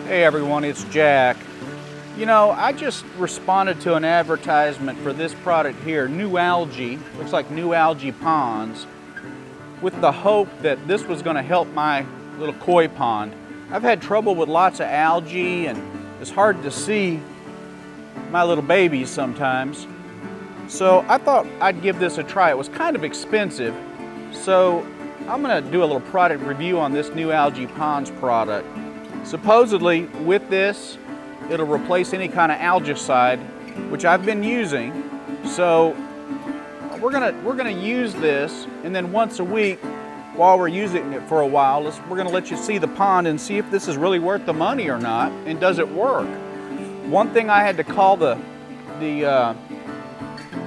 Hey everyone, it's Jack. You know, I just responded to an advertisement for this product here, Nualgi, looks like Nualgi Ponds, with the hope that this was going to help my little koi pond. I've had trouble with lots of algae and it's hard to see my little babies sometimes. So I thought I'd give this a try. It was kind of expensive, so I'm going to do a little product review on this Nualgi Ponds product. Supposedly, with this, it'll replace any kind of algicide, which I've been using. So we're gonna use this, and then once a week, while we're using it for a while, we're gonna let you see the pond and see if this is really worth the money or not, and does it work. One thing I had to call the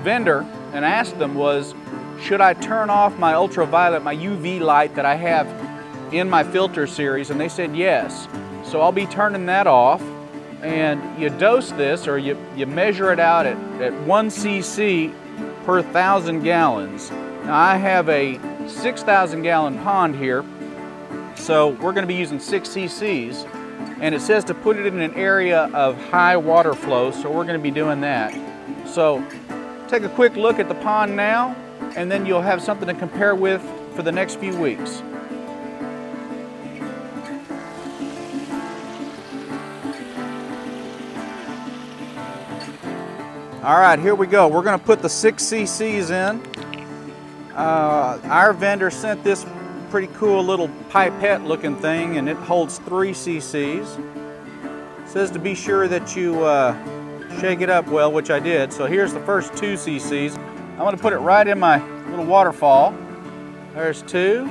vendor and ask them was, should I turn off my ultraviolet, my UV light that I have in my filter series? And they said yes. So I'll be turning that off, and you dose this, or you measure it out at 1 cc per 1,000 gallons. Now I have a 6,000 gallon pond here, so we're going to be using 6 cc's, and it says to put it in an area of high water flow, so we're going to be doing that. So take a quick look at the pond now, and then you'll have something to compare with for the next few weeks. All right, here we go. We're going to put the 6 cc's in. Our vendor sent this pretty cool little pipette looking thing, and it holds 3 cc's. It says to be sure that you shake it up well, which I did. So here's the first 2 cc's. I'm going to put it right in my little waterfall. There's 2.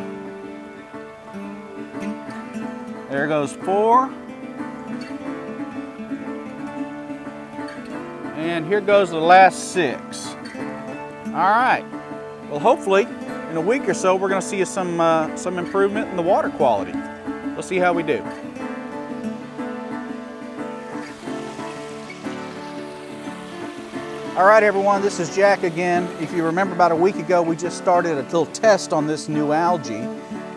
There goes 4. And here goes the last 6. All right. Well, hopefully, in a week or so, we're going to see some improvement in the water quality. We'll see how we do. All right, everyone, this is Jack again. If you remember, about a week ago, we just started a little test on this Nualgi,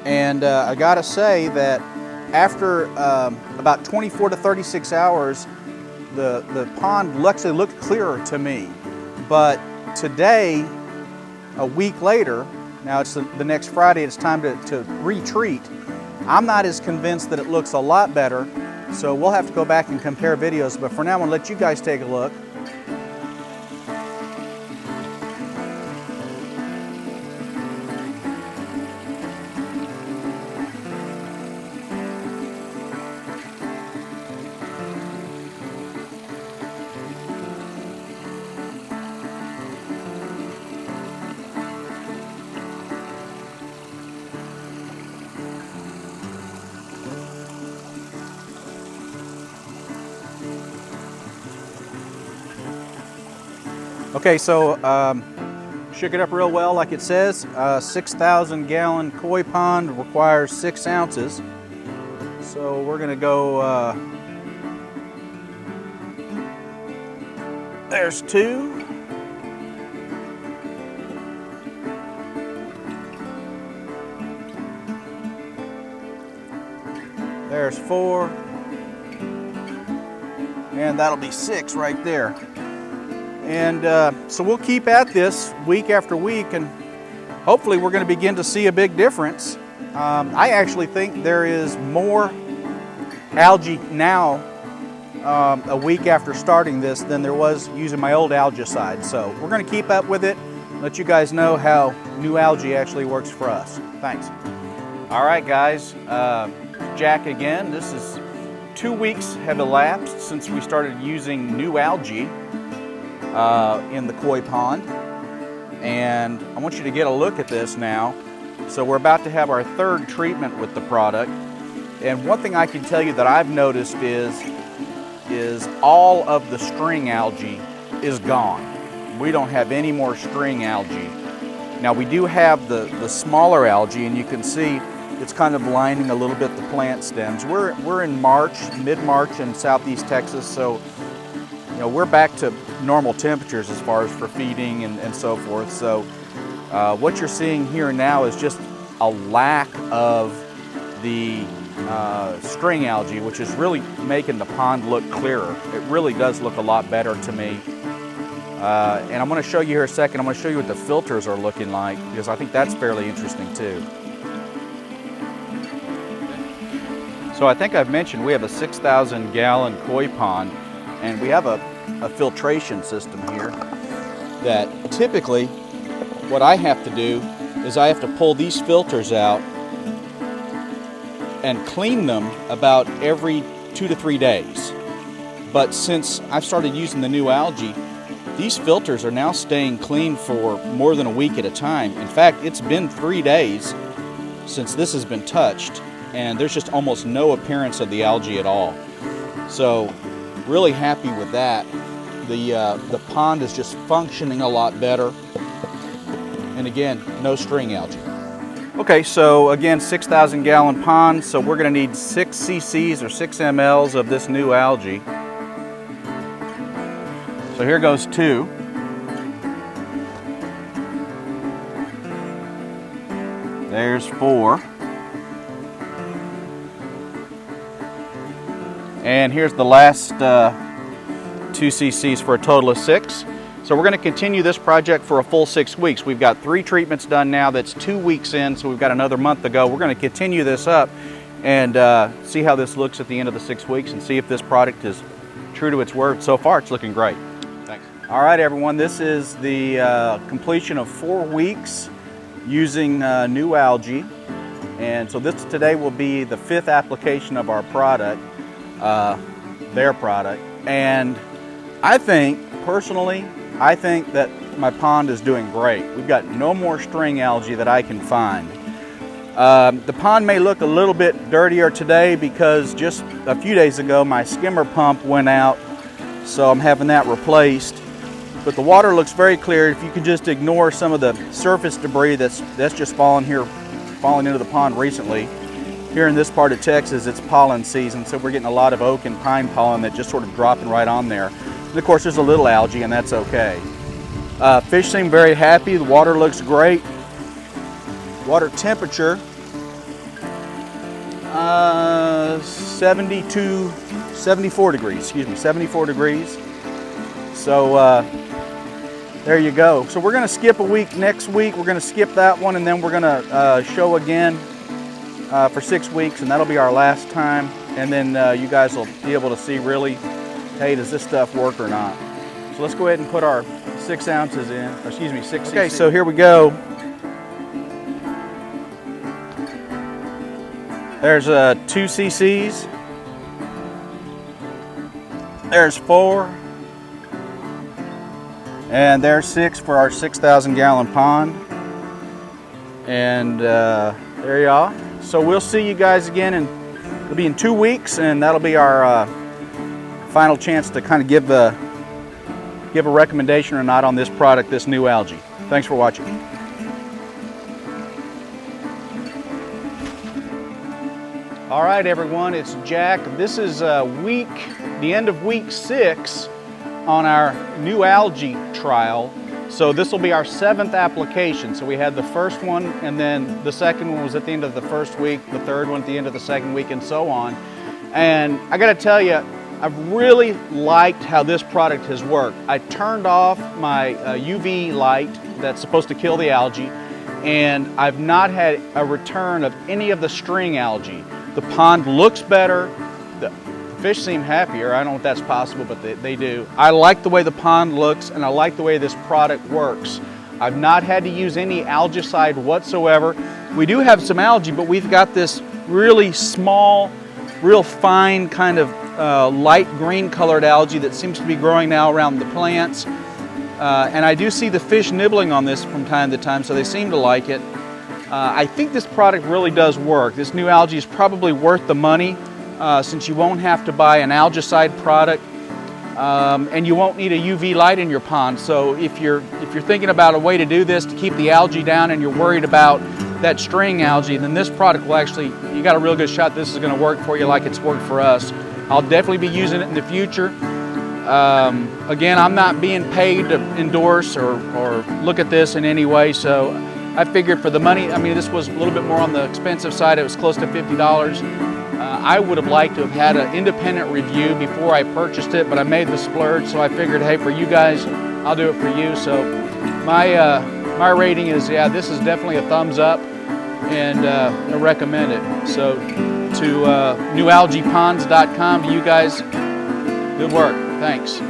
and I gotta say that after about 24 to 36 hours, the pond actually looked clearer to me. But today, a week later, now it's the next Friday, it's time to retreat. I'm not as convinced that it looks a lot better, so we'll have to go back and compare videos, but for now, I'm gonna let you guys take a look. Okay, so shook it up real well like it says. 6,000 gallon koi pond requires 6 ounces. So we're gonna go, there's 2. There's 4. And that'll be 6 right there. And so we'll keep at this week after week, and hopefully we're going to begin to see a big difference. I actually think there is more algae now a week after starting this than there was using my old algicide. So we're going to keep up with it, let you guys know how Nualgi actually works for us. Thanks. All right, guys, Jack again. This is 2 weeks have elapsed since we started using Nualgi in the koi pond, and I want you to get a look at this now. So we're about to have our 3rd treatment with the product, and one thing I can tell you that I've noticed is all of the string algae is gone. We don't have any more string algae. Now we do have the smaller algae, and you can see it's kind of blinding a little bit the plant stems. We're in March, mid-March in southeast Texas, so you know, we're back to normal temperatures as far as for feeding and so forth. So what you're seeing here now is just a lack of the string algae, which is really making the pond look clearer. It really does look a lot better to me. And I'm going to show you here a second. I'm going to show you what the filters are looking like, because I think that's fairly interesting too. So I think I've mentioned we have a 6,000 gallon koi pond, and we have a filtration system here that typically what I have to do is I have to pull these filters out and clean them about every 2 to 3 days. But since I've started using the Nualgi, these filters are now staying clean for more than a week at a time. In fact, it's been 3 days since this has been touched, and there's just almost no appearance of the algae at all. So really happy with that. The pond is just functioning a lot better. And again, no string algae. Okay, so again, 6,000 gallon pond, so we're gonna need 6 cc's or 6 mLs of this Nualgi. So here goes 2. There's 4. And here's the last 2 cc's for a total of 6. So we're going to continue this project for a full 6 weeks. We've got 3 treatments done now. That's 2 weeks in, so we've got another month to go. We're going to continue this up and see how this looks at the end of the 6 weeks and see if this product is true to its word. So far, it's looking great. Thanks. All right, everyone. This is the completion of 4 weeks using Nualgi. And so this today will be the 5th application of our product, their product. And I think, personally, I think that my pond is doing great. We've got no more string algae that I can find. The pond may look a little bit dirtier today because just a few days ago my skimmer pump went out, so I'm having that replaced. But the water looks very clear. If you could just ignore some of the surface debris that's just fallen into the pond recently. Here in this part of Texas, it's pollen season, so we're getting a lot of oak and pine pollen that just sort of dropping right on there. And of course, there's a little algae, and that's okay. Fish seem very happy. The water looks great. Water temperature, 74 degrees, excuse me, 74 degrees. So there you go. So we're gonna skip a week next week. We're gonna skip that one, and then we're gonna show again for 6 weeks, and that'll be our last time. And then you guys will be able to see really, hey, does this stuff work or not? So let's go ahead and put our 6 ounces in, or excuse me, 6 Okay, so here we go. There's 2 cc's. There's 4. And there's 6 for our 6,000 gallon pond. And there you are. So we'll see you guys again, and it'll be in 2 weeks, and that'll be our final chance to kind of give a recommendation or not on this product, this Nualgi. Thanks for watching. All right, everyone, it's Jack. This is the end of week 6 on our Nualgi trial. So this will be our 7th application. So we had the first one, and then the second one was at the end of the first week, the third one at the end of the second week, and so on. And I gotta tell you, I've really liked how this product has worked. I turned off my UV light that's supposed to kill the algae, and I've not had a return of any of the string algae. The pond looks better. The fish seem happier. I don't know if that's possible, but they do. I like the way the pond looks, and I like the way this product works. I've not had to use any algicide whatsoever. We do have some algae, but we've got this really small, real fine kind of light green colored algae that seems to be growing now around the plants. And I do see the fish nibbling on this from time to time, so they seem to like it. I think this product really does work. This Nualgi is probably worth the money since you won't have to buy an algicide product, and you won't need a UV light in your pond. So if you're thinking about a way to do this to keep the algae down and you're worried about that string algae, then this product will actually, you got a real good shot this is going to work for you like it's worked for us. I'll definitely be using it in the future. Again, I'm not being paid to endorse or look at this in any way, so I figured for the money, I mean, this was a little bit more on the expensive side. It was close to $50. I would have liked to have had an independent review before I purchased it, but I made the splurge, so I figured, hey, for you guys, I'll do it for you. So my rating is, yeah, this is definitely a thumbs up, and I recommend it. So to nualgiponds.com, to you guys, good work. Thanks.